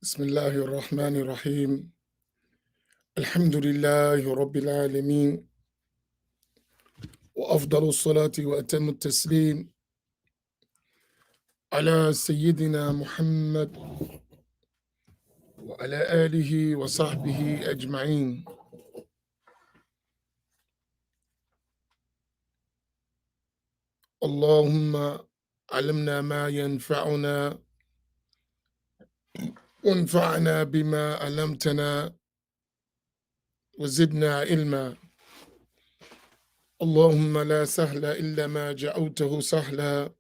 بسم الله الرحمن الرحيم الحمد لله رب العالمين وأفضل الصلاة وأتم التسليم على سيدنا محمد وعلى آله وصحبه أجمعين. اللهم علمنا ما ينفعنا وانفعنا بما علمتنا وزدنا علما. اللهم لا سهل إلا ما جعلته سهلا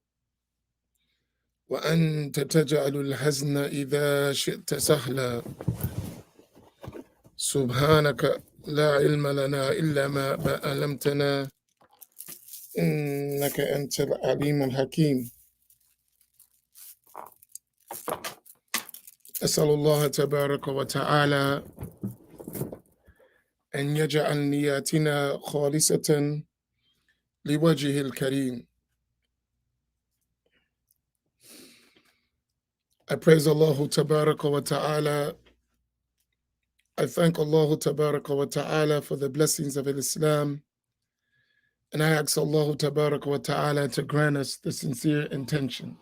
وأنت تجعل الحزن إذا شئت سهلا. سبحانك لا علم لنا إلا ما علمتنا إنك أنت العليم الحكيم. أسأل الله تبارك وتعالى أن يجعل نياتنا خالصة لوجهه الكريم. I praise Allah Tabaraka wa Ta'ala. I thank Allah Tabaraka wa Ta'ala for the blessings of Islam. And I ask Allah Tabaraka wa Ta'ala to grant us the sincere intention.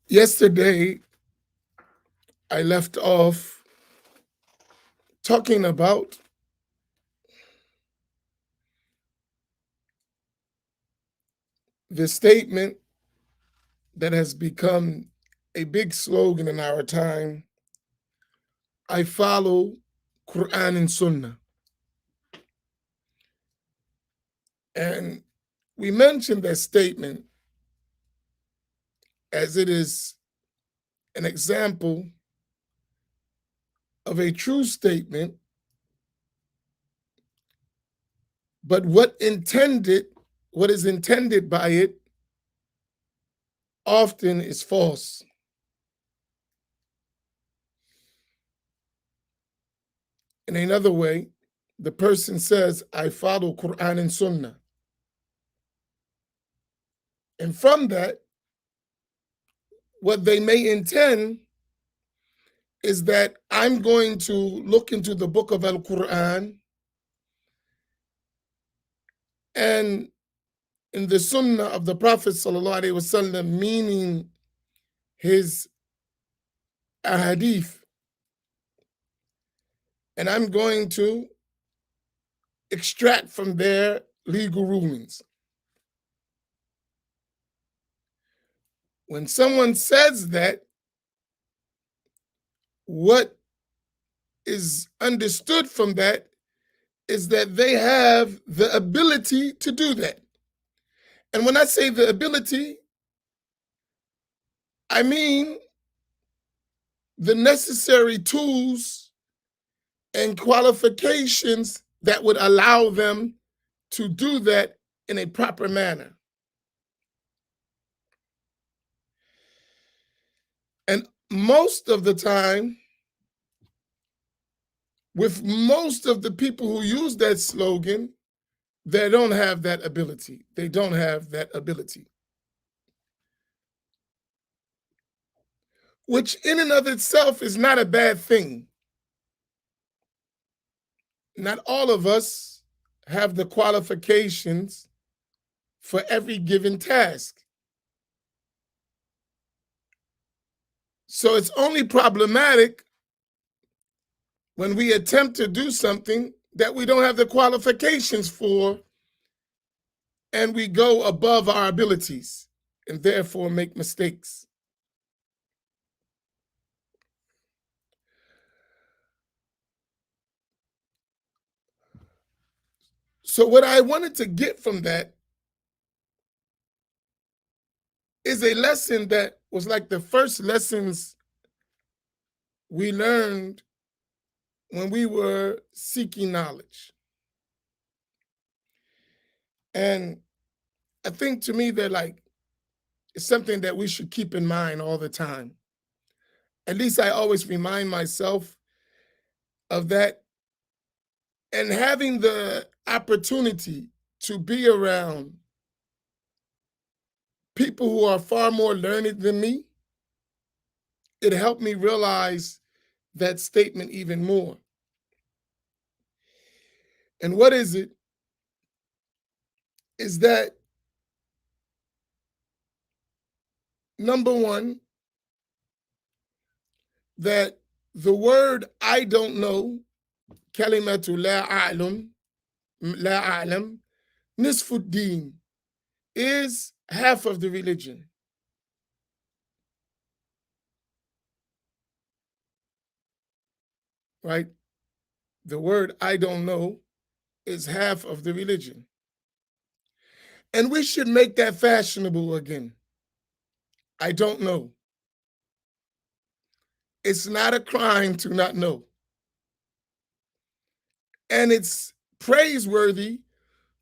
Yesterday, I left off talking about the statement that has become a big slogan in our time: I follow Quran and Sunnah. And we mentioned that statement as it is an example of a true statement, but what is intended by it often is false. In another way, the person says, I follow Quran and Sunnah. And from that, what they may intend is that I'm going to look into the book of Al-Quran and in the Sunnah of the Prophet ﷺ, meaning his ahadith, and I'm going to extract from their legal rulings. When someone says that, what is understood from that is that they have the ability to do that. And when I say the ability, I mean the necessary tools and qualifications that would allow them to do that in a proper manner. And most of the time, with most of the people who use that slogan, they don't have that ability. They don't have that ability. Which in and of itself is not a bad thing. Not all of us have the qualifications for every given task. So it's only problematic when we attempt to do something that we don't have the qualifications for and we go above our abilities and therefore make mistakes. So what I wanted to get from that is a lesson that was like the first lessons we learned when we were seeking knowledge. And I think to me that it's something that we should keep in mind all the time. At least I always remind myself of that. And having the opportunity to be around people who are far more learned than me, it helped me realize that statement even more. And what is it? Is that number one, that the word I don't know, kalimatu la a'lam, nisfuddin, is half of the religion. Right? The word I don't know is half of the religion. And we should make that fashionable again. I don't know. It's not a crime to not know. And it's praiseworthy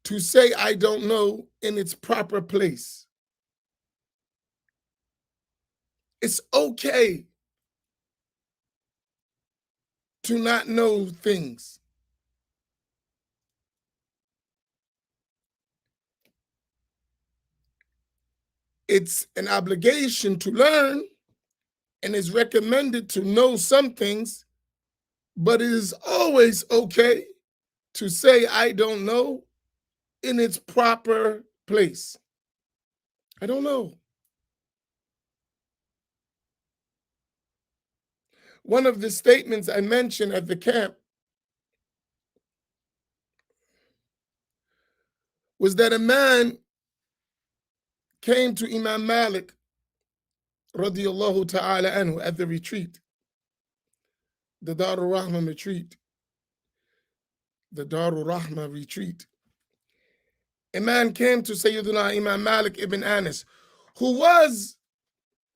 to say I don't know in its proper place. It's okay to not know things. It's an obligation to learn, and it's recommended to know some things, but it is always okay to say I don't know in its proper place. I don't know. One of the statements I mentioned at the camp was that a man came to Imam Malik radiyallahu ta'ala anhu at the retreat, the Darul Rahma retreat. The Darul Rahma retreat. A man came to Sayyidina Imam Malik ibn Anas, who was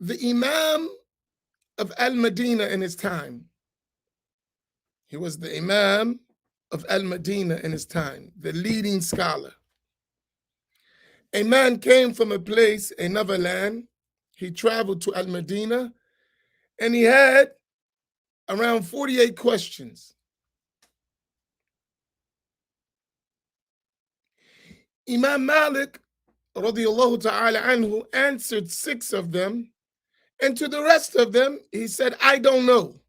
the Imam of Al-Madinah in his time. He was the Imam of Al-Madinah in his time, the leading scholar. A man came from a place, another land. He traveled to Al-Madinah, and he had around 48 questions. Imam Malik, radiyallahu ta'ala anhu, answered 6 of them, and to the rest of them, he said, I don't know.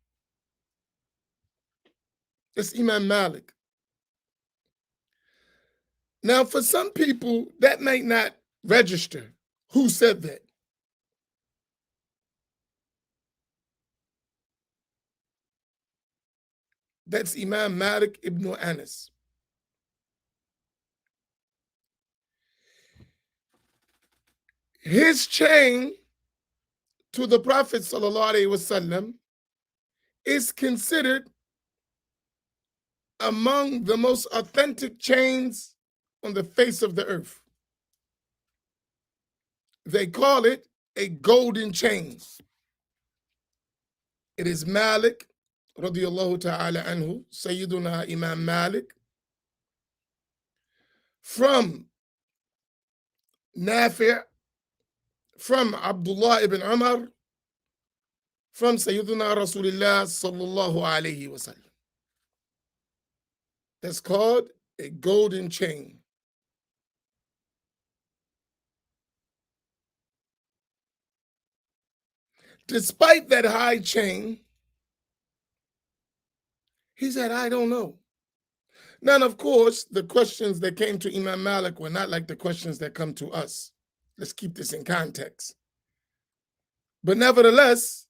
That's Imam Malik. Now, for some people, that might not register. Who said that? That's Imam Malik ibn Anas. His chain to the Prophet ﷺ is considered among the most authentic chains on the face of the earth. They call it a golden chain. It is Malik, radiyallahu ta'ala anhu, Sayyiduna Imam Malik, from Nafi', from Abdullah ibn Umar, from Sayyiduna Rasulullah sallallahu alayhi wa sallam. That's called a golden chain. Despite that high chain, he said, I don't know. Now, of course, the questions that came to Imam Malik were not like the questions that come to us. Let's keep this in context. But nevertheless,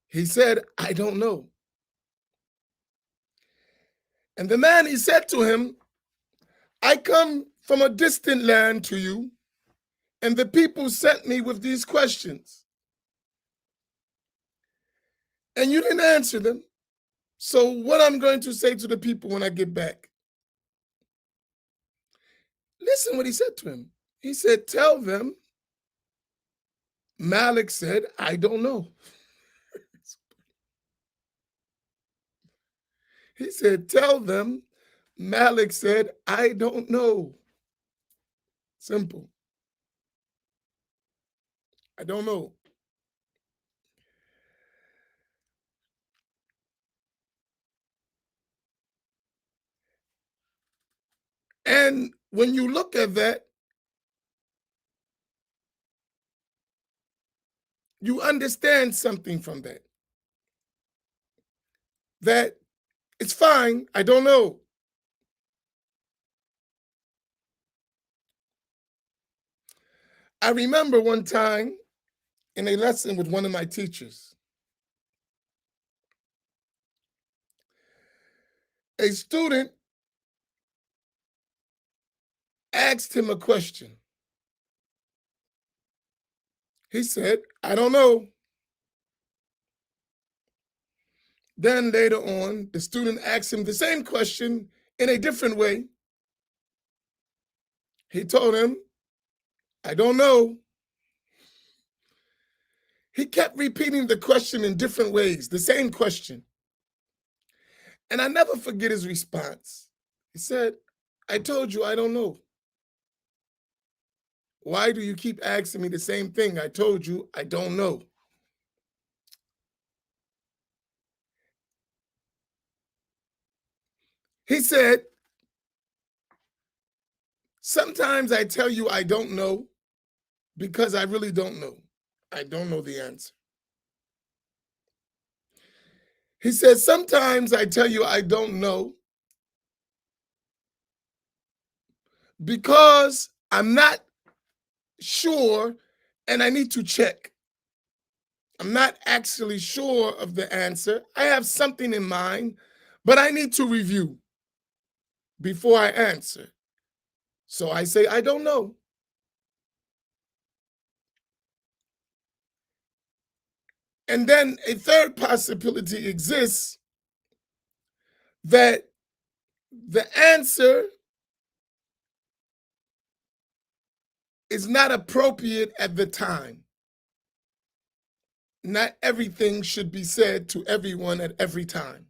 he said, I don't know. And the man, he said to him, I come from a distant land to you, and the people sent me with these questions. And you didn't answer them. So what I'm going to say to the people when I get back? Listen what he said to him. He said, tell them, Malik said, I don't know. He said, tell them, Malik said, I don't know. Simple. I don't know. And when you look at that, you understand something from that. That it's fine, I don't know. I remember one time in a lesson with one of my teachers, a student asked him a question. He said, I don't know. Then later on, the student asked him the same question in a different way. He told him, I don't know. He kept repeating the question in different ways, the same question. And I never forget his response. He said, I told you I don't know. Why do you keep asking me the same thing? I told you I don't know. He said, sometimes I tell you I don't know because I really don't know. I don't know the answer. He said, sometimes I tell you I don't know because I'm not sure and I need to check. I'm not actually sure of the answer. I have something in mind, but I need to review before I answer. So I say, I don't know. And then a third possibility exists that the answer is not appropriate at the time. Not everything should be said to everyone at every time.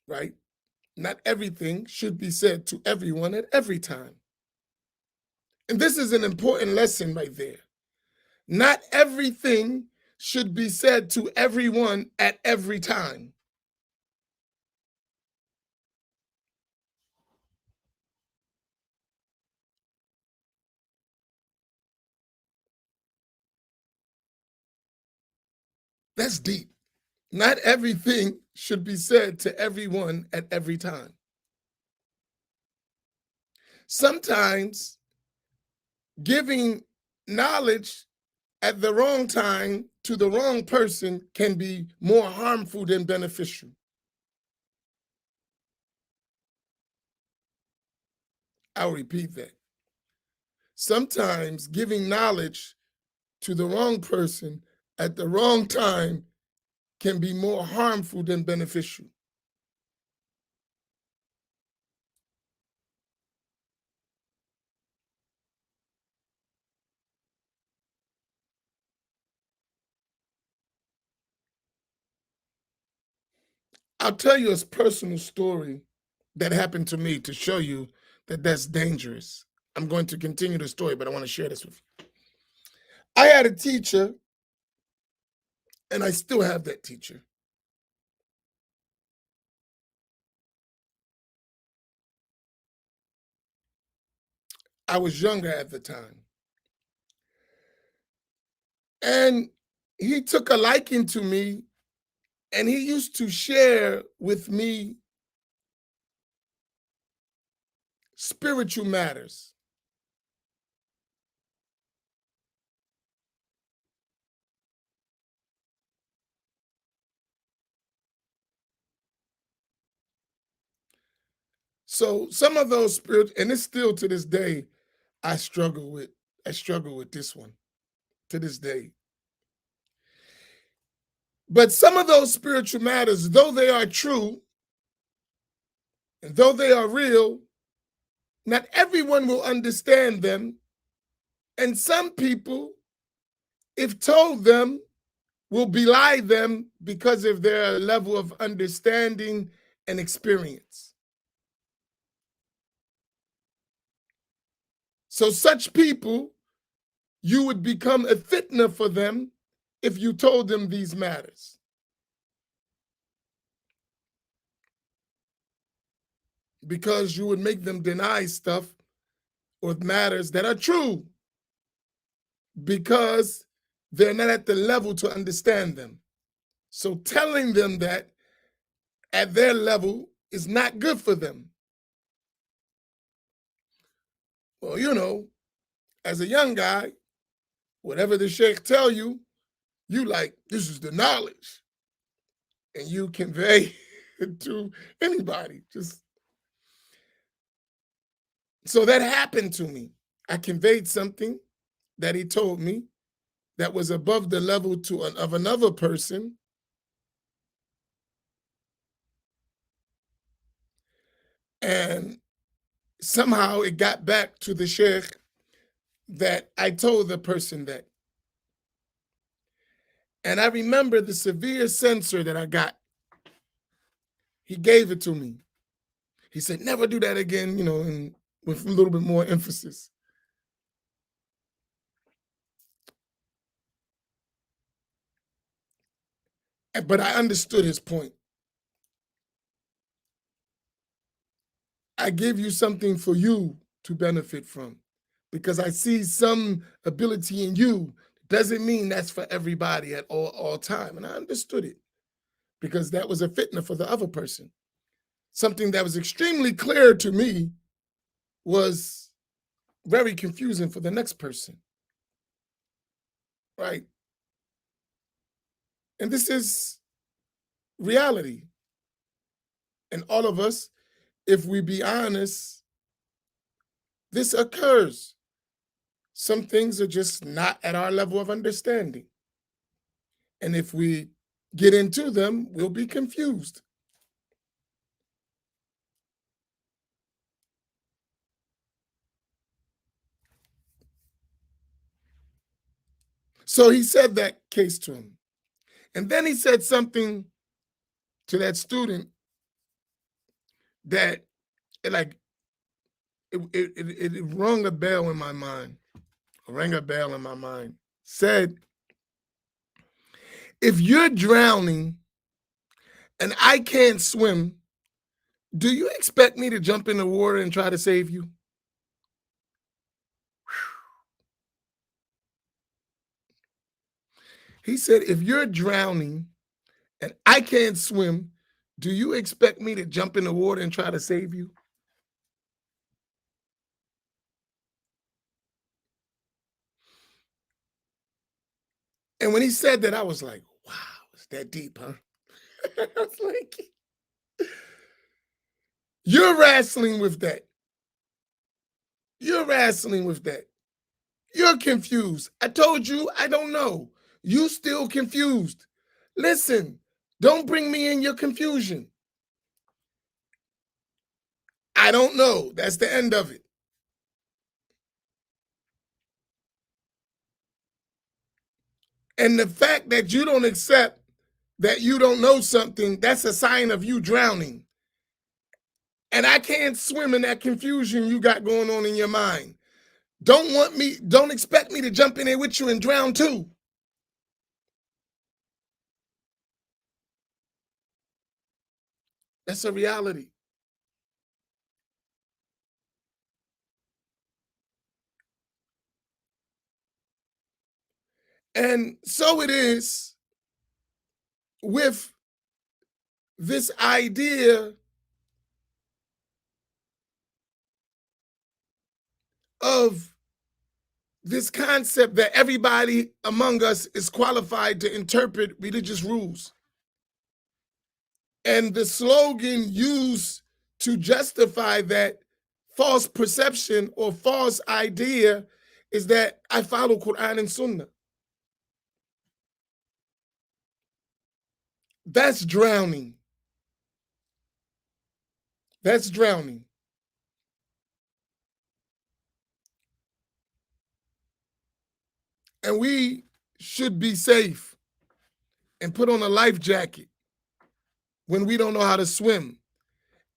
Right? Not everything should be said to everyone at every time. And this is an important lesson right there. Not everything should be said to everyone at every time. That's deep. Not everything should be said to everyone at every time. Sometimes giving knowledge at the wrong time to the wrong person can be more harmful than beneficial. I'll repeat that. Sometimes giving knowledge to the wrong person at the wrong time can be more harmful than beneficial. I'll tell you a personal story that happened to me to show you that that's dangerous. I'm going to continue the story, but I want to share this with you. I had a teacher, and I still have that teacher. I was younger at the time. And he took a liking to me, and he used to share with me spiritual matters. So some of those spiritual, and it's still to this day, I struggle with this one to this day. But some of those spiritual matters, though they are true, and though they are real, not everyone will understand them. And some people, if told them, will belie them because of their level of understanding and experience. So such people, you would become a fitna for them if you told them these matters. Because you would make them deny stuff or matters that are true because they're not at the level to understand them. So telling them that at their level is not good for them. Well, as a young guy, whatever the sheikh tell you, you like, this is the knowledge. And you convey it to anybody. So that happened to me. I conveyed something that he told me that was above the level of another person. And somehow it got back to the sheikh that I told the person that. And I remember the severe censure that I got. He gave it to me. He said, never do that again, and with a little bit more emphasis. But I understood his point. I give you something for you to benefit from because I see some ability in you. Doesn't mean that's for everybody at all time. And I understood it because that was a fitna for the other person. Something that was extremely clear to me was very confusing for the next person, right? And this is reality. And all of us, if we be honest, this occurs. Some things are just not at our level of understanding. And if we get into them, we'll be confused. So he said that case to him. And then he said something to that student that it rung a bell in my mind. Rang a bell in my mind. Said, if you're drowning and I can't swim, do you expect me to jump in the water and try to save you? He said, if you're drowning and I can't swim, do you expect me to jump in the water and try to save you? And when he said that, I was like, wow, it's that deep, huh? I was like, you're wrestling with that. You're wrestling with that. You're confused. I told you, I don't know. You still confused. Listen, don't bring me in your confusion. I don't know. That's the end of it. And the fact that you don't accept that you don't know something, that's a sign of you drowning. And I can't swim in that confusion you got going on in your mind. Don't expect me to jump in there with you and drown too. That's a reality. And so it is with this idea of this concept that everybody among us is qualified to interpret religious rules. And the slogan used to justify that false perception or false idea is that I follow Quran and Sunnah. That's drowning. That's drowning. And we should be safe and put on a life jacket when we don't know how to swim.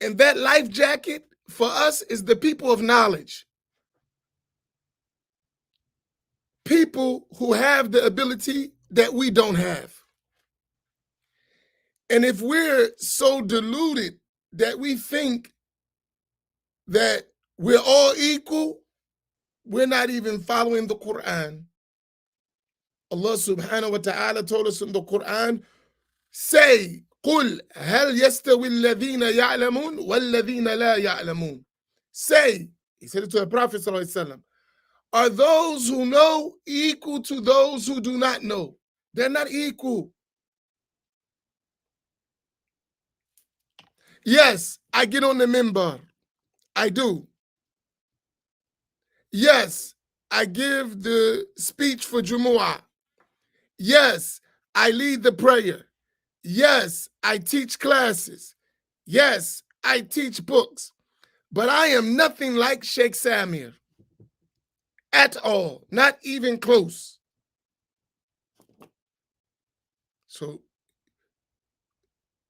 And that life jacket for us is the people of knowledge. People who have the ability that we don't have. And if we're so deluded that we think that we're all equal we're not even following the Quran. Allah subhanahu wa ta'ala told us in the Quran, say, قُلْ هَلْ يَسْتَوِي الَّذِينَ يَعْلَمُونَ وَالَّذِينَ لَا يَعْلَمُونَ. Say, he said it to the Prophet sallallahu alaihi wasallam, are those who know equal to those who do not know? They're not equal. Yes, I get on the minbar. I do. Yes, I give the speech for Jumu'ah. Yes, I lead the prayer. Yes, I teach classes. Yes, I teach books. But I am nothing like Sheikh Samir at all, not even close. So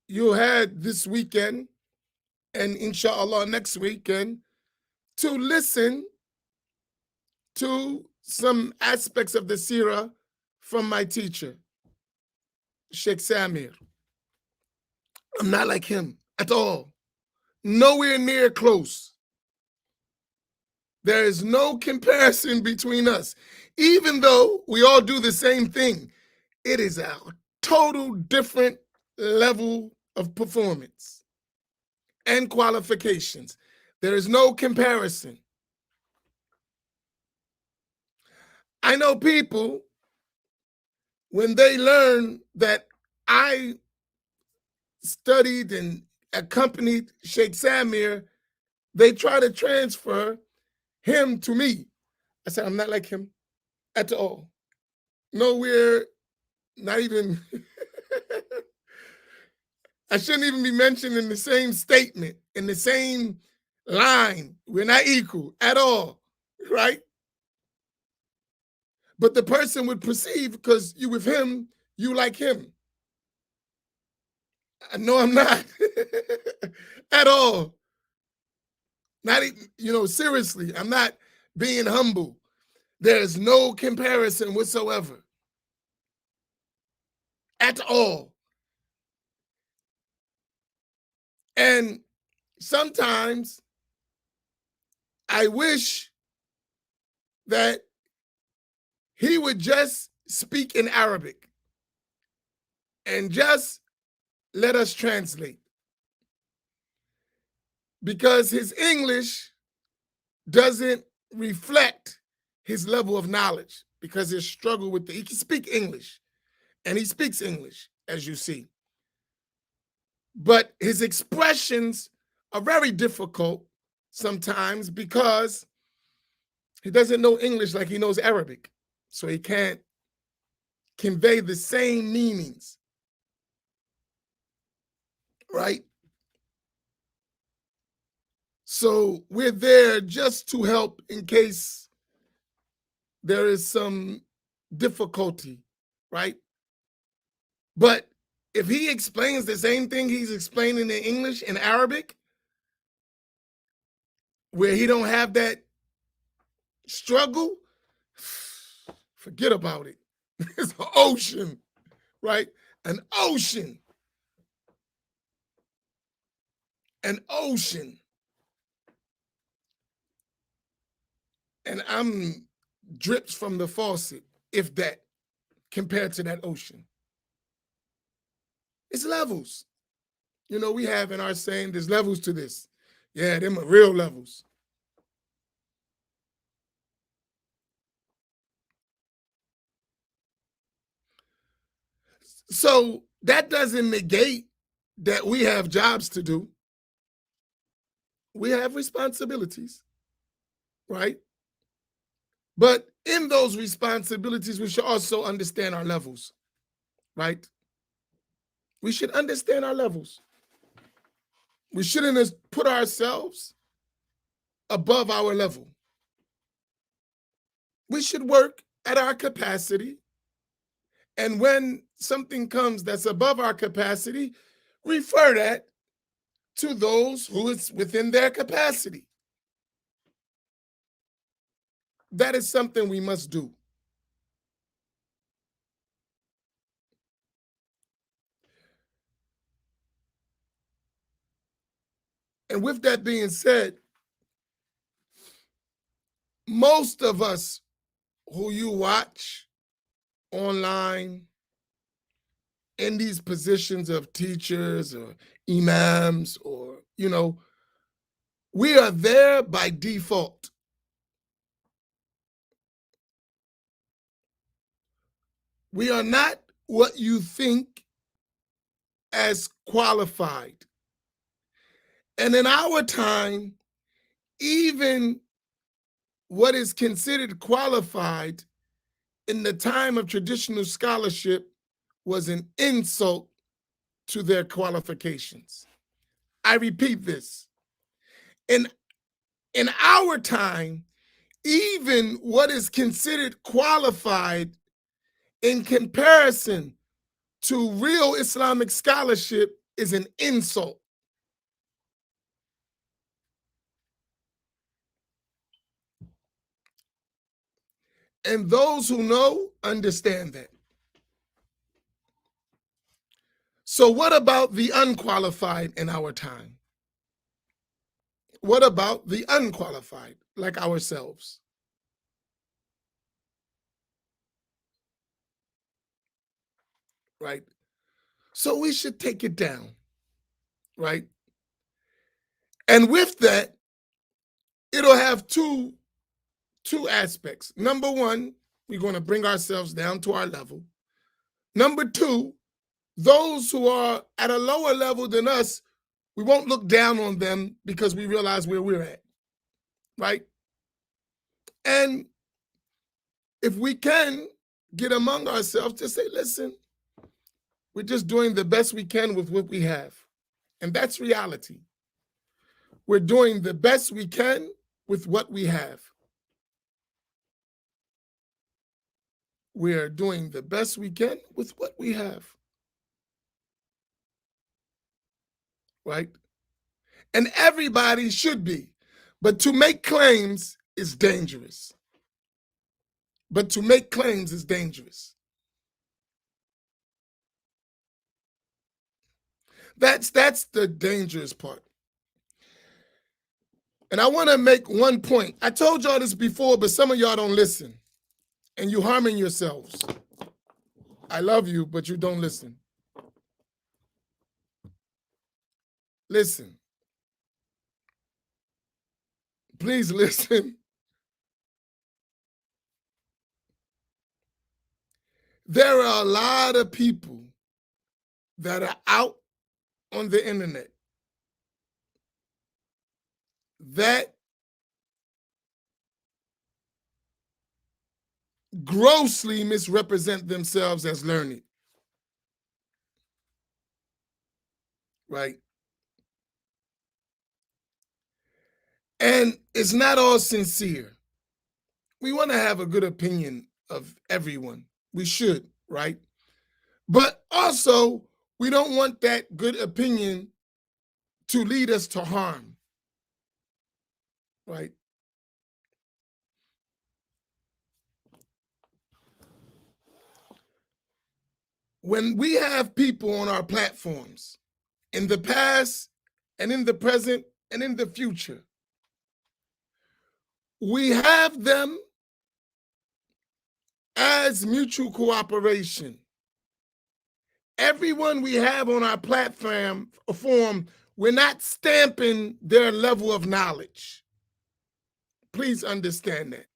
you had this weekend and inshallah next weekend to listen to some aspects of the seerah from my teacher, Sheikh Samir. I'm not like him at all. Nowhere near close. There is no comparison between us. Even though we all do the same thing, it is a total different level of performance and qualifications. There is no comparison. I know people, when they learn that I studied and accompanied Sheikh Samir, they try to transfer him to me. I said, I'm not like him at all. Nowhere, not even, I shouldn't even be mentioned in the same statement, in the same line. We're not equal at all, right? But the person would perceive, because you with him, you like him. No, I'm not at all. Not even, seriously, I'm not being humble. There's no comparison whatsoever at all. And sometimes I wish that he would just speak in Arabic and just let us translate, because his English doesn't reflect his level of knowledge, because his struggle with he can speak English and he speaks English, as you see. But his expressions are very difficult sometimes because he doesn't know English like he knows Arabic. So he can't convey the same meanings, right? So we're there just to help in case there is some difficulty, right? But if he explains the same thing he's explaining in English and Arabic, where he don't have that struggle, forget about it. It's an ocean, right? An ocean. An ocean. And I'm drips from the faucet, if that, compared to that ocean. It's levels. We have in our saying, there's levels to this. Yeah, them are real levels. So that doesn't negate that we have jobs to do. We have responsibilities, right? But in those responsibilities, we should also understand our levels, right? We should understand our levels. We shouldn't put ourselves above our level. We should work at our capacity. And when something comes that's above our capacity, refer that to those who is within their capacity. That is something we must do. And with that being said, most of us who you watch online in these positions of teachers or imams or, we are there by default. We are not what you think as qualified. And in our time, even what is considered qualified in the time of traditional scholarship was an insult to their qualifications. I repeat this. In our time, even what is considered qualified in comparison to real Islamic scholarship is an insult. And those who know understand that. So what about the unqualified in our time? What about the unqualified, like ourselves? Right? So we should take it down, right? And with that, it'll have two aspects. Number one, we're going to bring ourselves down to our level. Number two, those who are at a lower level than us, we won't look down on them because we realize where we're at, right? And if we can get among ourselves to say, listen, we're just doing the best we can with what we have. And that's reality. We're doing the best we can with what we have. We're doing the best we can with what we have. Right? And everybody should be. But to make claims is dangerous. That's the dangerous part. And I want to make one point. I told y'all this before, but some of y'all don't listen. And you harming yourselves. I love you, but you don't listen. Listen. Please listen. There are a lot of people that are out on the internet that grossly misrepresent themselves as learned. Right? And it's not all sincere. We want to have a good opinion of everyone. We should, right? But also, we don't want that good opinion to lead us to harm, right? When we have people on our platforms in the past and in the present and in the future, we have them as mutual cooperation. Everyone we have on our platform, we're not stamping their level of knowledge. Please understand that.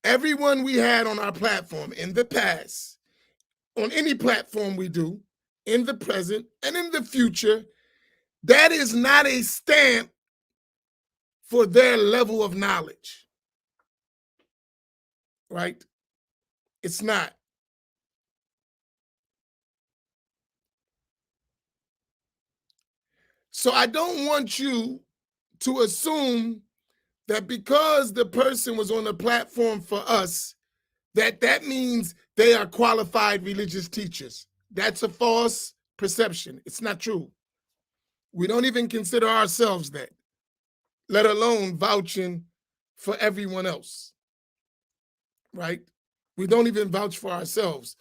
Everyone we had on our platform in the past, on any platform we do, in the present and in the future, that is not a stamp for their level of knowledge. Right? It's not. So I don't want you to assume that because the person was on the platform for us, that means they are qualified religious teachers. That's a false perception. It's not true. We don't even consider ourselves that, let alone vouching for everyone else, right? We don't even vouch for ourselves,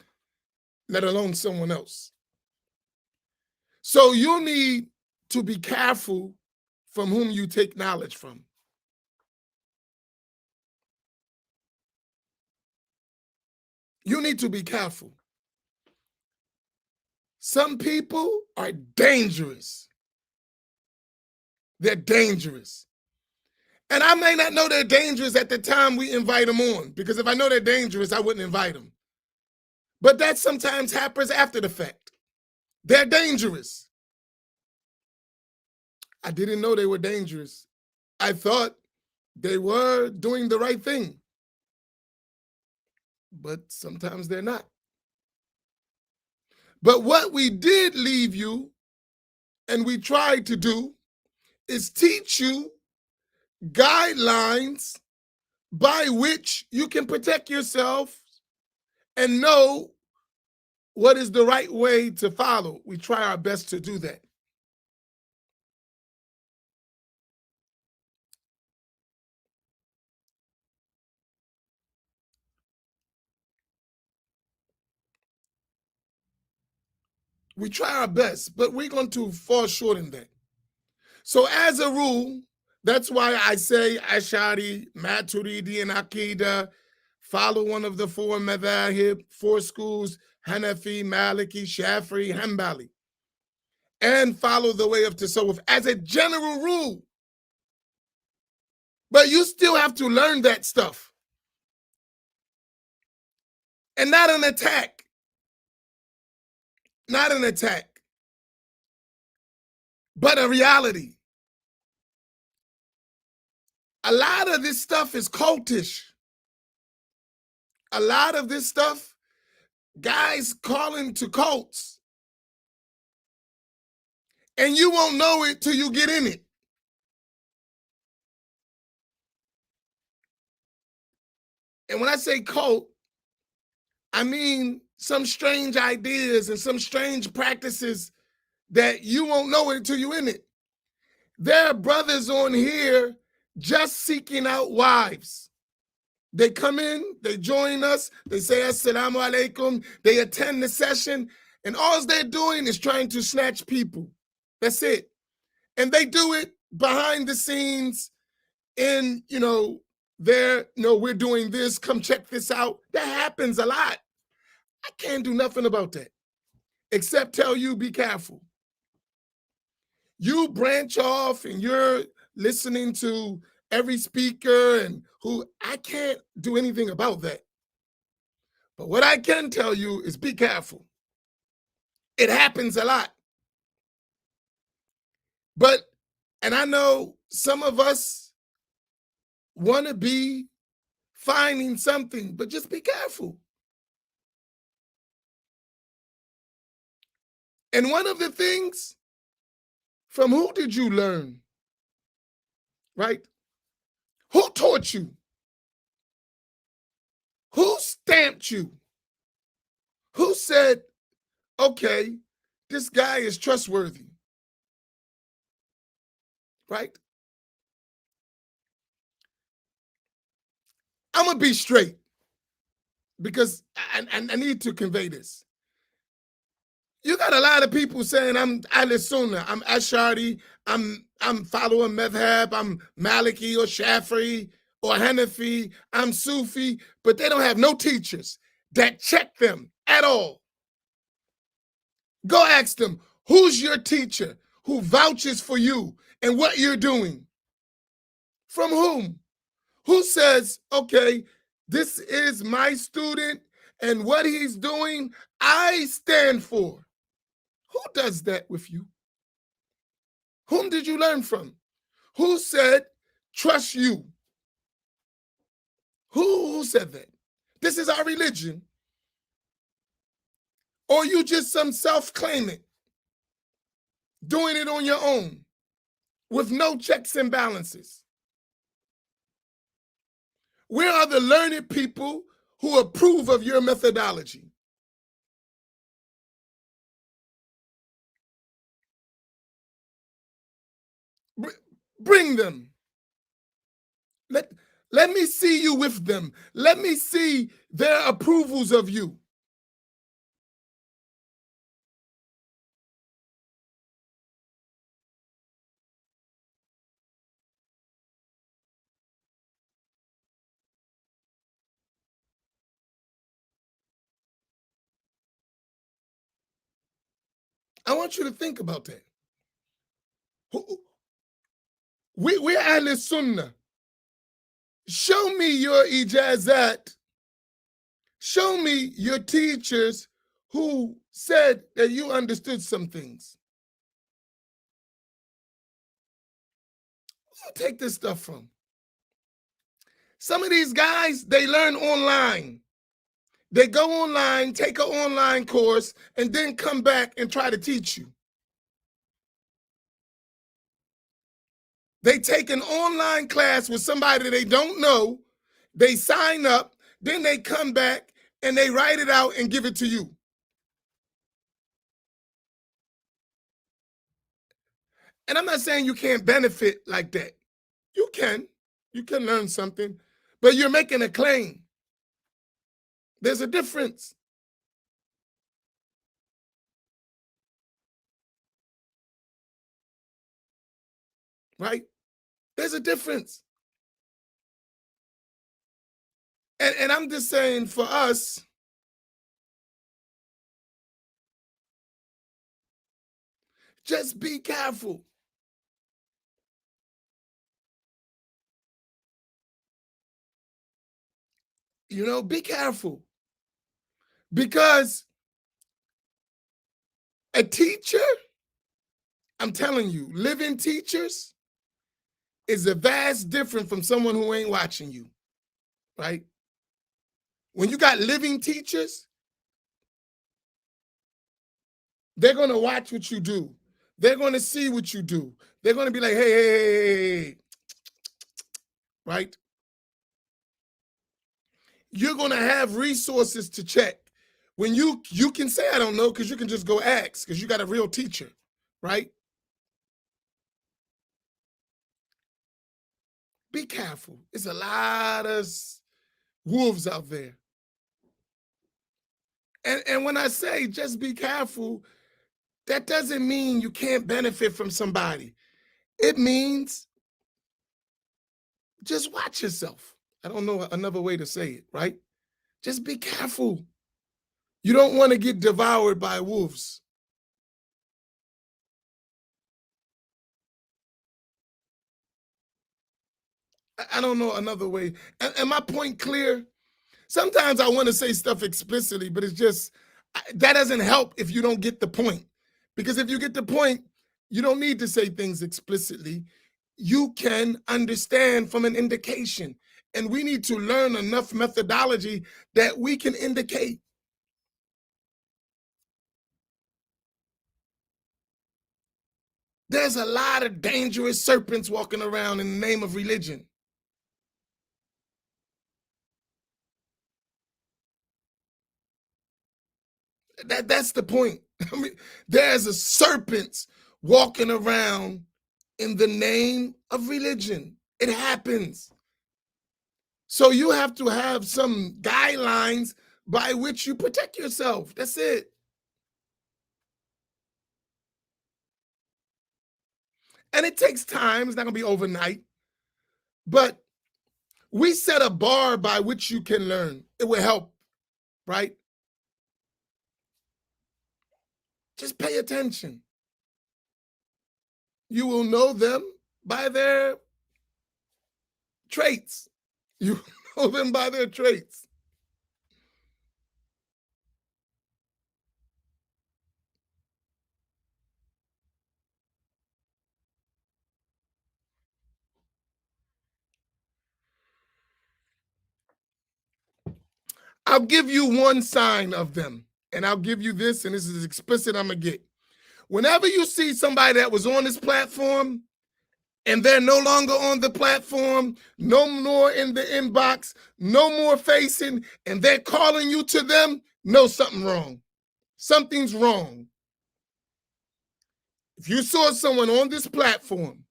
let alone someone else. So you need to be careful from whom you take knowledge from. You need to be careful. Some people are dangerous. They're dangerous. And I may not know they're dangerous at the time we invite them on, because if I know they're dangerous, I wouldn't invite them. But that sometimes happens after the fact. They're dangerous. I didn't know they were dangerous. I thought they were doing the right thing. But sometimes they're not. But what we did leave you, and we tried to do, is teach you guidelines by which you can protect yourself and know what is the right way to follow. We try our best to do that. We try our best, but we're going to fall short in that. So as a rule, that's why I say Ash'ari, Maturidi, and Aqidah, follow one of the four madhahib, four schools, Hanafi, Maliki, Shafi'i, Hanbali, and follow the way of Tasawwuf as a general rule. But you still have to learn that stuff. And not an attack. Not an attack, but a reality. A lot of this stuff is cultish. A lot of this stuff, guys calling to cults. And you won't know it till you get in it. And when I say cult, I mean some strange ideas and some strange practices that you won't know it until you're in it. There are brothers on here just seeking out wives. They come in, they join us, they say assalamu alaikum, they attend the session, and all they're doing is trying to snatch people. That's it. And they do it behind the scenes in, we're doing this, come check this out. That happens a lot. I can't do nothing about that except tell you be careful. You branch off and you're listening to every speaker and who, I can't do anything about that. But what I can tell you is be careful. It happens a lot. And I know some of us want to be finding something, but just be careful. And one of the things, from who did you learn? Right? Who taught you? Who stamped you? Who said, okay, this guy is trustworthy? Right? I'm going to be straight because I need to convey this. You got a lot of people saying I'm Ahl Sunnah, I'm Ash'ari, I'm following Madhab, I'm Maliki or Shafi'i or Hanafi, I'm Sufi, but they don't have no teachers that check them at all. Go ask them, who's your teacher who vouches for you and what you're doing? From whom? Who says, okay, this is my student and what he's doing, I stand for? Who does that with you? Whom did you learn from? Who said, trust you? Who said that? This is our religion. Or you just some self-claiming, doing it on your own with no checks and balances. Where are the learned people who approve of your methodology? Bring them. Let me see you with them. Let me see their approvals of you. I want you to think about that. We're Ahl Sunnah. Show me your ijazat. Show me your teachers who said that you understood some things. Where do you take this stuff from? Some of these guys, they learn online. They go online, take an online course, and then come back and try to teach you. They take an online class with somebody they don't know, they sign up, then they come back and they write it out and give it to you. And I'm not saying you can't benefit like that. You can learn something, but you're making a claim. There's a difference. Right? There's a difference. And I'm just saying for us, just be careful. You know, be careful. Because a teacher, I'm telling you, living teachers is a vast different from someone who ain't watching you, right? When you got living teachers, they're going to watch what you do. They're going to see what you do. They're going to be like, hey, right? You're going to have resources to check. When you can say, I don't know, because you can just go ask, because you got a real teacher, right? Be careful. There's a lot of wolves out there. And when I say just be careful, that doesn't mean you can't benefit from somebody. It means just watch yourself. I don't know another way to say it, right? Just be careful. You don't want to get devoured by wolves. I don't know another way. And my point clear? Sometimes I want to say stuff explicitly, but it's just, that doesn't help if you don't get the point. Because if you get the point, you don't need to say things explicitly. You can understand from an indication. And we need to learn enough methodology that we can indicate. There's a lot of dangerous serpents walking around in the name of religion. That's the point. I mean, there's a serpents walking around in the name of religion. It happens. So you have to have some guidelines by which you protect yourself. That's it. And it takes time. It's not going to be overnight. But we set a bar by which you can learn. It will help, right? Just pay attention. You will know them by their traits. You know them by their traits. I'll give you one sign of them, and I'll give you this, and this is as explicit I'm going to get. Whenever you see somebody that was on this platform and they're no longer on the platform, no more in the inbox, no more facing, and they're calling you to them, know something wrong. Something's wrong. If you saw someone on this platform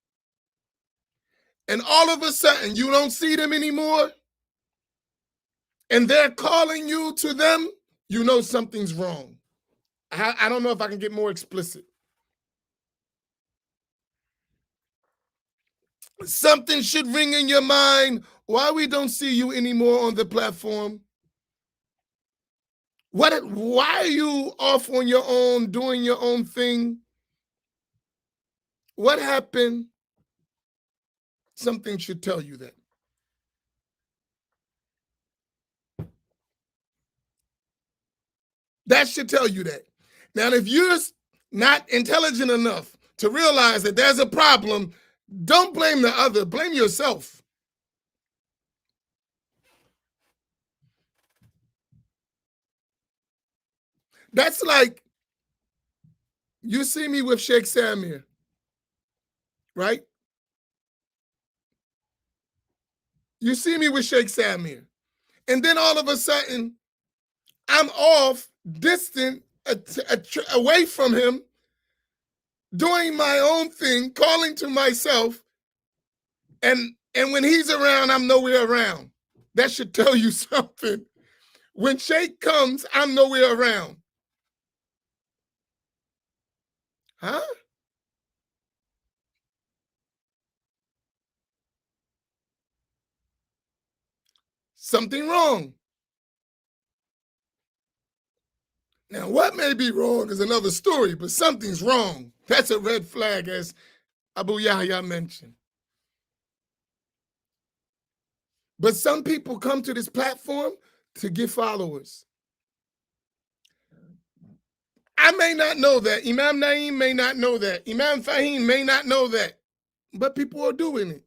and all of a sudden you don't see them anymore and they're calling you to them, you know something's wrong. I don't know if I can get more explicit. Something should ring in your mind why we don't see you anymore on the platform. Why are you off on your own, doing your own thing? What happened? Something should tell you that. That should tell you that. Now, if you're not intelligent enough to realize that there's a problem, don't blame the other, blame yourself. That's like, you see me with Sheikh Samir, right? You see me with Sheikh Samir. And then all of a sudden, I'm off, distant, away from him, doing my own thing, calling to myself. And when he's around, I'm nowhere around. That should tell you something. When Sheikh comes, I'm nowhere around. Huh? Something wrong. Now, what may be wrong is another story, but something's wrong. That's a red flag, as Abu Yahya mentioned. But some people come to this platform to get followers. I may not know that. Imam Naeem may not know that. Imam Fahim may not know that. But people are doing it.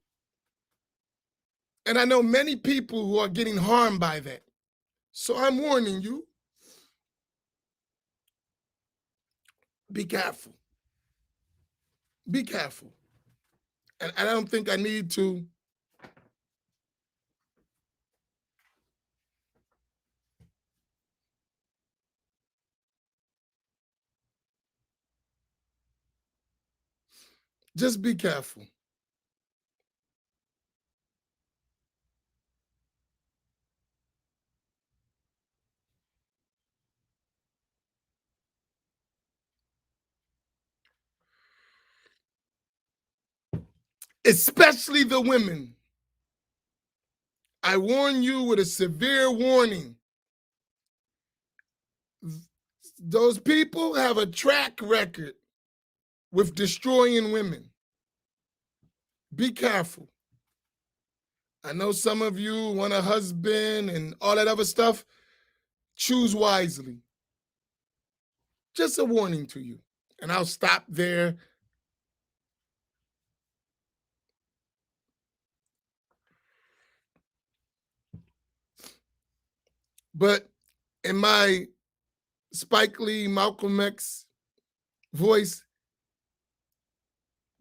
And I know many people who are getting harmed by that. So I'm warning you, be careful. Be careful. And I don't think I need to just be careful. Especially the women. I warn you with a severe warning. Those people have a track record with destroying women. Be careful. I know some of you want a husband and all that other stuff. Choose wisely. Just a warning to you. And I'll stop there. But in my Spike Lee, Malcolm X voice,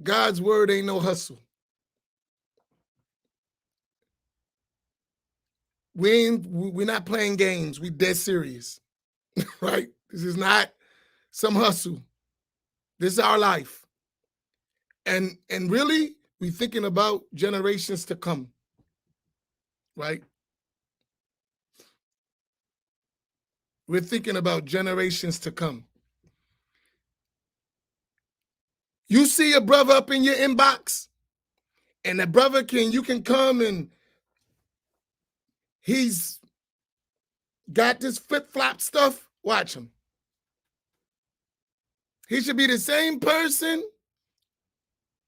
God's word ain't no hustle. We're not playing games. We dead serious, right? This is not some hustle. This is our life. And really, we're thinking about generations to come, right? We're thinking about generations to come. You see a brother up in your inbox, and the brother you can come and he's got this flip-flop stuff, watch him. He should be the same person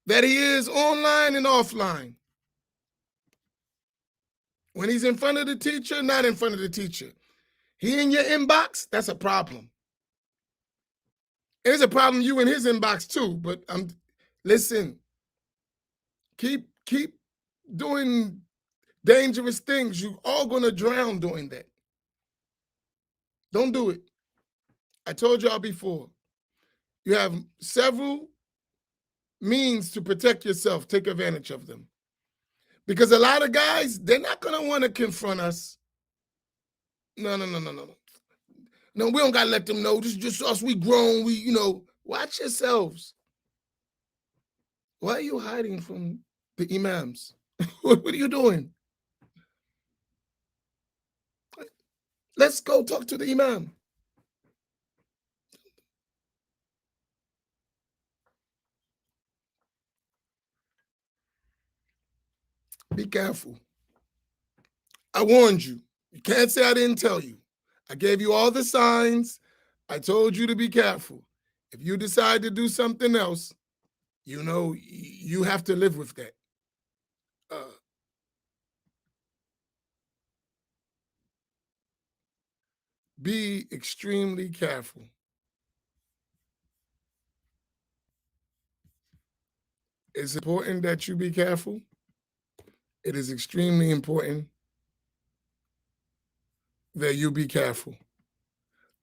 that he is online and offline. When he's in front of the teacher, not in front of the teacher. He in your inbox, that's a problem. It's a problem you in his inbox too, but listen, keep doing dangerous things. You all gonna drown doing that. Don't do it. I told y'all before, you have several means to protect yourself. Take advantage of them. Because a lot of guys, they're not gonna want to confront us. No. No, we don't gotta let them know. This is just us. We grown. Watch yourselves. Why are you hiding from the imams? What are you doing? Let's go talk to the imam. Be careful. I warned you. You can't say I didn't tell you. I gave you all the signs. I told you to be careful. If you decide to do something else, you know, you have to live with that. Be extremely careful. It's important that you be careful. It is extremely important that you be careful.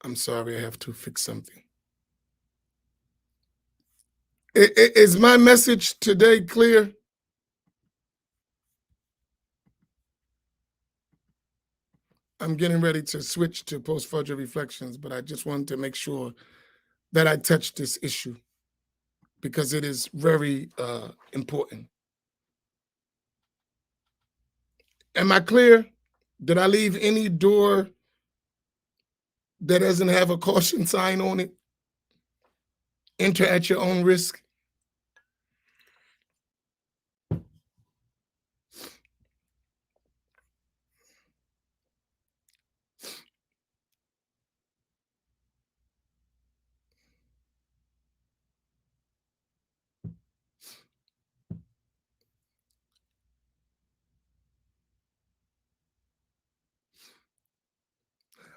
I'm sorry, I have to fix something. Is my message today clear? I'm getting ready to switch to post-Fajr reflections, but I just wanted to make sure that I touch this issue because it is very important. Am I clear? Did I leave any door that doesn't have a caution sign on it? Enter at your own risk.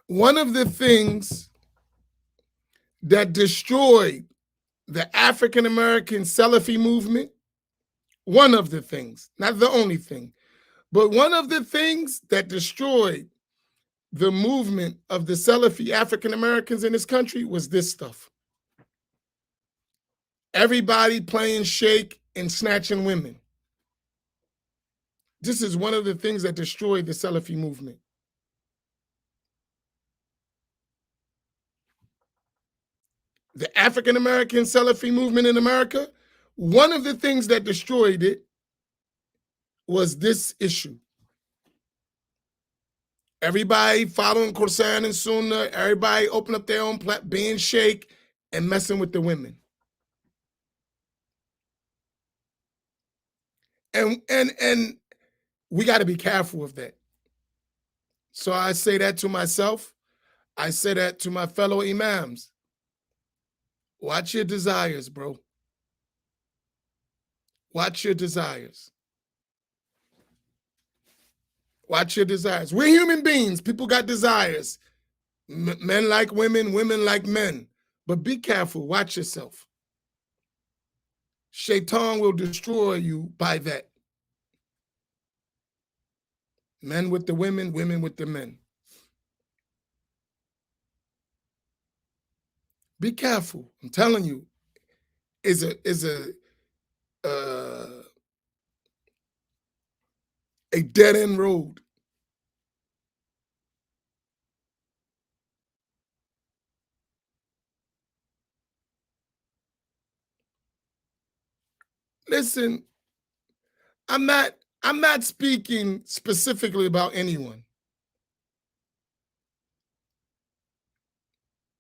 One of the things that destroyed the African American Salafi movement, one of the things, not the only thing, but one of the things that destroyed the movement of the Salafi African Americans in this country was this stuff. Everybody playing shake and snatching women. This is one of the things that destroyed the Salafi movement. The African American Salafi movement in America, one of the things that destroyed it was this issue. Everybody following Quran and Sunnah, everybody open up their own being shake and messing with the women. And we got to be careful of that. So I say that to myself. I say that to my fellow imams. Watch your desires, bro. Watch your desires. Watch your desires. We're human beings. People got desires. Men like women, women like men. But be careful. Watch yourself. Shaitan will destroy you by that. Men with the women, women with the men. Be careful. I'm telling you, is a dead end road. Listen, I'm not speaking specifically about anyone,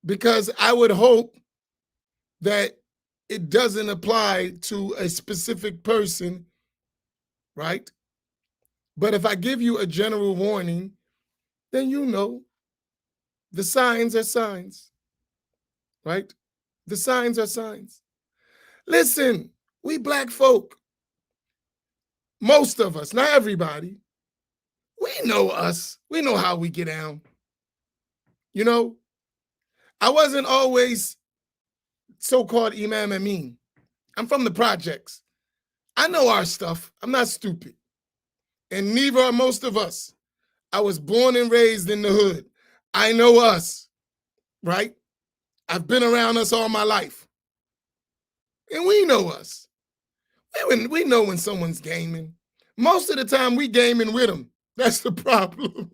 because I would hope that it doesn't apply to a specific person, right? But if I give you a general warning, then you know the signs are signs, right? The signs are signs. Listen, we black folk, most of us, not everybody, we know us. We know how we get down. You know, I wasn't always so-called Imam Amin. I'm from the projects. I know our stuff. I'm not stupid. And neither are most of us. I was born and raised in the hood. I know us, right? I've been around us all my life. And we know us. We know when someone's gaming. Most of the time we gaming with them. That's the problem.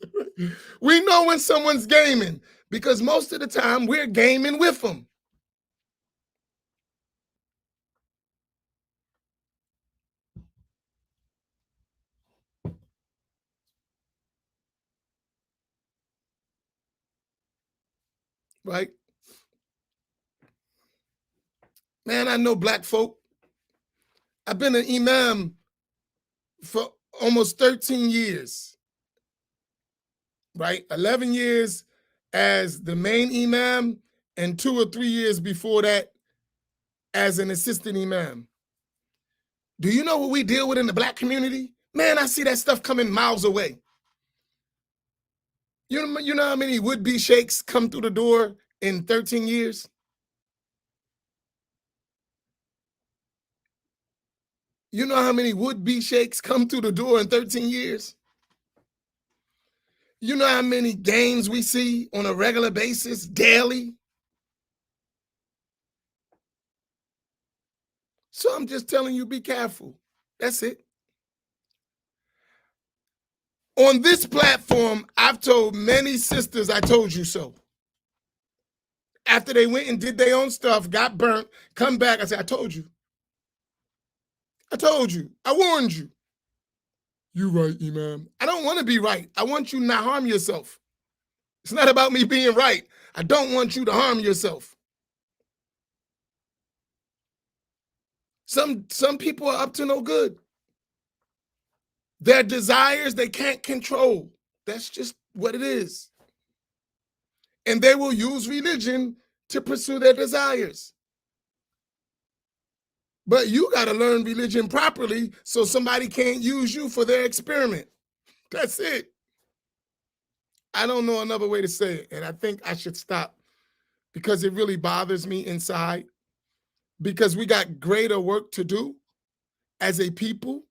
We know when someone's gaming because most of the time we're gaming with them. Right? Man, I know black folk. I've been an imam for almost 13 years, right? 11 years as the main imam and 2 or 3 years before that as an assistant imam. Do you know what we deal with in the black community? Man, I see that stuff coming miles away. You know how many would-be sheikhs come through the door in 13 years? You know how many would-be sheikhs come through the door in 13 years? You know how many games we see on a regular basis, daily? So I'm just telling you, be careful. That's it. On this platform, I've told many sisters, I told you so. After they went and did their own stuff, got burnt, come back, I said, I told you. I told you. I warned you. You right, Imam. I don't want to be right. I want you to not harm yourself. It's not about me being right. I don't want you to harm yourself. Some people are up to no good. Their desires, they can't control. That's just what it is. And they will use religion to pursue their desires. But you got to learn religion properly so somebody can't use you for their experiment. That's it. I don't know another way to say it. And I think I should stop because it really bothers me inside because we got greater work to do as a people.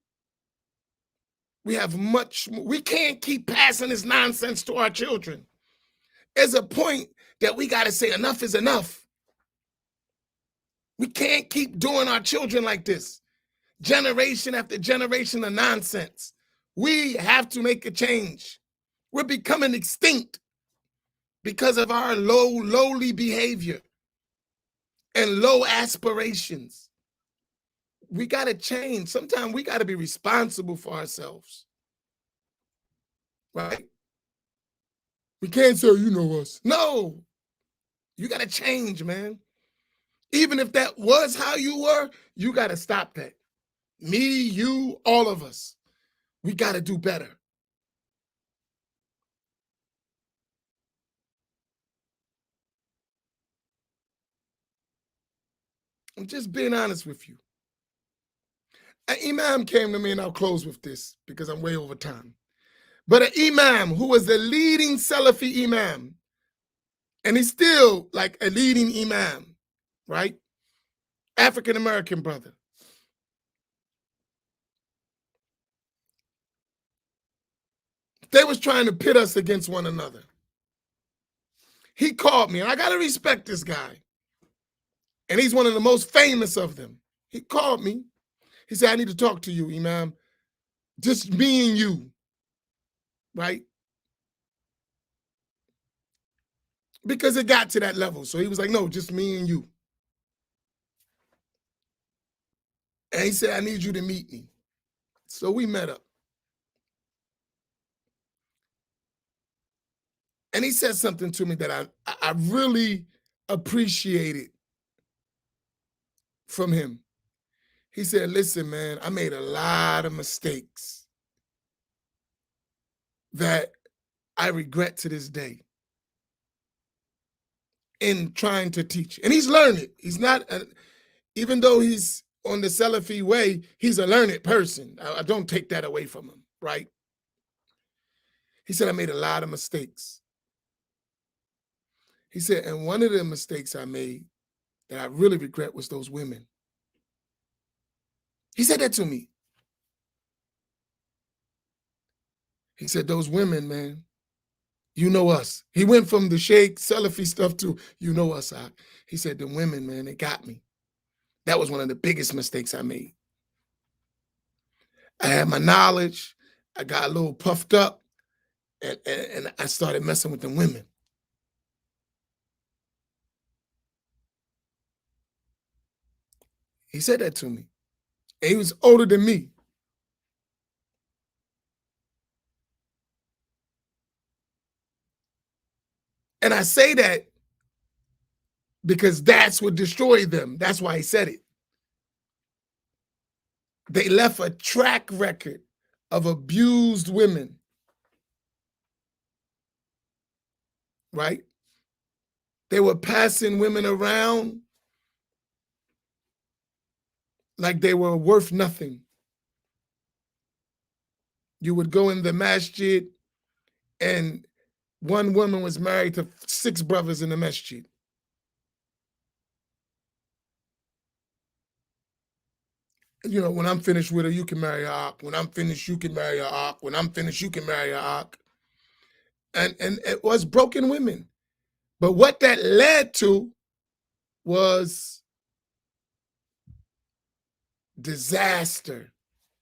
We have much, we can't keep passing this nonsense to our children. There's a point that we got to say enough is enough. We can't keep doing our children like this. Generation after generation of nonsense. We have to make a change. We're becoming extinct because of our lowly behavior and low aspirations. We got to change. Sometimes we got to be responsible for ourselves. Right? We can't say, you know us. No. You got to change, man. Even if that was how you were, you got to stop that. Me, you, all of us. We got to do better. I'm just being honest with you. An imam came to me, and I'll close with this because I'm way over time. But an imam who was the leading Salafi imam, and he's still like a leading imam, right? African-American brother. They was trying to pit us against one another. He called me, and I got to respect this guy. And he's one of the most famous of them. He called me. He said, I need to talk to you, Imam. Just me and you, right? Because it got to that level. So he was like, no, just me and you. And he said, I need you to meet me. So we met up. And he said something to me that I really appreciated from him. He said, listen, man, I made a lot of mistakes that I regret to this day in trying to teach. And he's learned it. He's not, even though he's on the Salafi way, he's a learned person. I don't take that away from him, right? He said, I made a lot of mistakes. He said, and one of the mistakes I made that I really regret was those women. He said that to me. He said, those women, man, you know us. He went from the Sheikh Salafi stuff to, you know us. He said, the women, man, they got me. That was one of the biggest mistakes I made. I had my knowledge. I got a little puffed up, and I started messing with the women. He said that to me. And he was older than me. And I say that because that's what destroyed them. That's why he said it. They left a track record of abused women, right? They were passing women around like they were worth nothing. You would go in the masjid and one woman was married to 6 brothers in the masjid. You know, when I'm finished with her, you can marry her. Ak. When I'm finished, you can marry her. Ak. When I'm finished, you can marry her. Ak. And it was broken women. But what that led to was disaster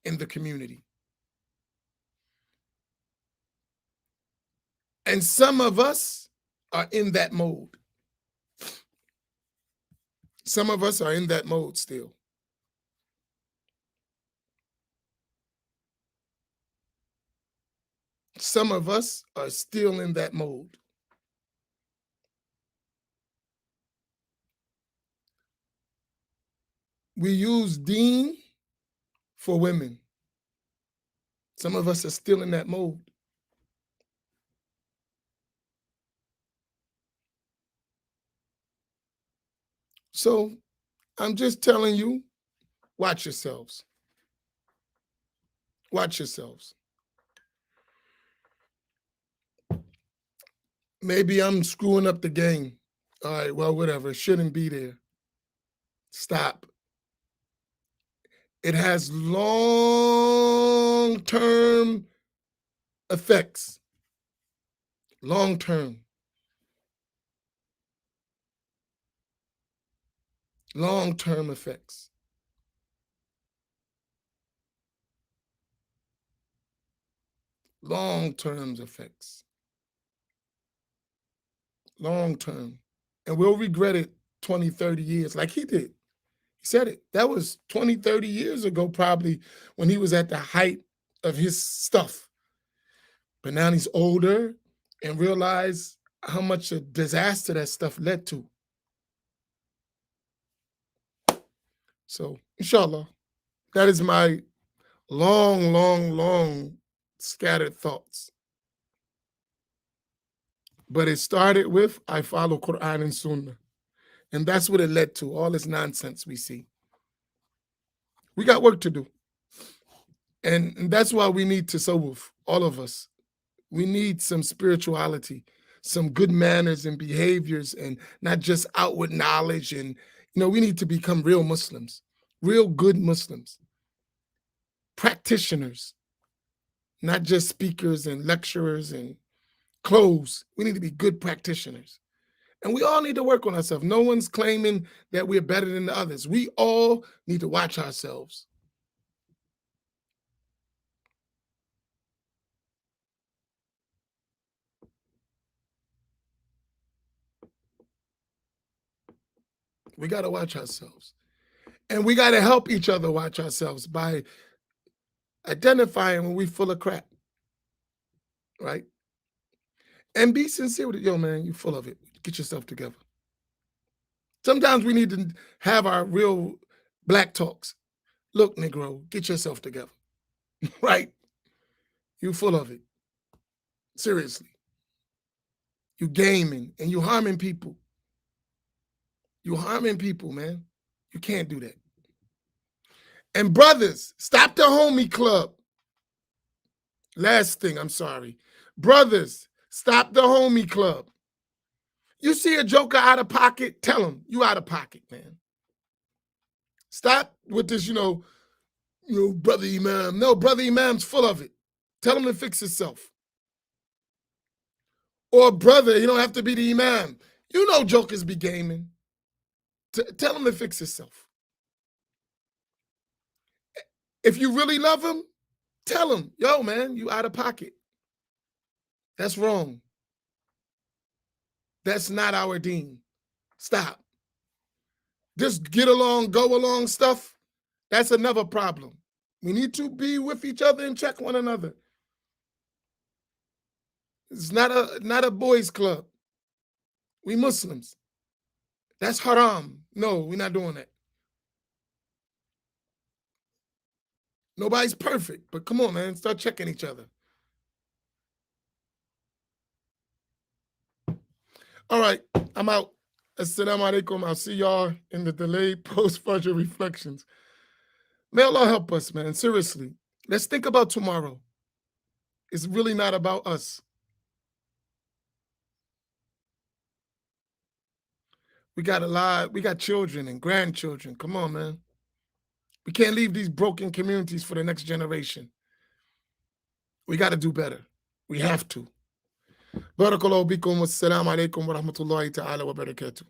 in the community. And some of us are in that mode. Some of us are in that mode still. Some of us are still in that mode. We use deen for women. Some of us are still in that mode. So I'm just telling you, watch yourselves. Watch yourselves. Maybe I'm screwing up the game. All right, well, whatever. It shouldn't be there. Stop. It has long-term effects. Long-term. Long-term effects. Long-term effects. Long-term. And we'll regret it 20, 30 years like he did. He said it. That was 20, 30 years ago, probably, when he was at the height of his stuff. But now he's older and realized how much a disaster that stuff led to. So, inshallah, that is my long scattered thoughts. But it started with, I follow Quran and Sunnah. And that's what it led to, all this nonsense we see. We got work to do. And that's why we need tasawwuf, all of us. We need some spirituality, some good manners and behaviors, and not just outward knowledge. And, we need to become real Muslims, real good Muslims, practitioners, not just speakers and lecturers and clothes. We need to be good practitioners. And we all need to work on ourselves. No one's claiming that we're better than the others. We all need to watch ourselves. We got to watch ourselves. And we got to help each other watch ourselves by identifying when we're full of crap, right? And be sincere with it. Yo, man, you full of it. Get yourself together. Sometimes we need to have our real black talks. Look, Negro, get yourself together, right? You full of it. Seriously. You gaming and you harming people. You harming people, man. You can't do that. And brothers, stop the homie club. Last thing, I'm sorry. Brothers, stop the homie club. You see a joker out of pocket, tell him you out of pocket, man. Stop with this, brother Imam. No, brother Imam's full of it. Tell him to fix himself. Or brother, you don't have to be the Imam. You know jokers be gaming. Tell him to fix himself. If you really love him, tell him, yo, man, you out of pocket. That's wrong. That's not our deen. Stop. Just get along, go along stuff, that's another problem. We need to be with each other and check one another. It's not a boys' club. We Muslims. That's haram. No, we're not doing that. Nobody's perfect, but come on, man, start checking each other. All right, I'm out. Assalamu alaikum. I'll see y'all in the delayed post-Fajr reflections. May Allah help us, man. Seriously. Let's think about tomorrow. It's really not about us. We got a lot. We got children and grandchildren. Come on, man. We can't leave these broken communities for the next generation. We got to do better. We have to. Barakallahu bikum. Wassalamu alaikum wa rahmatullahi ta'ala wa barakatuh.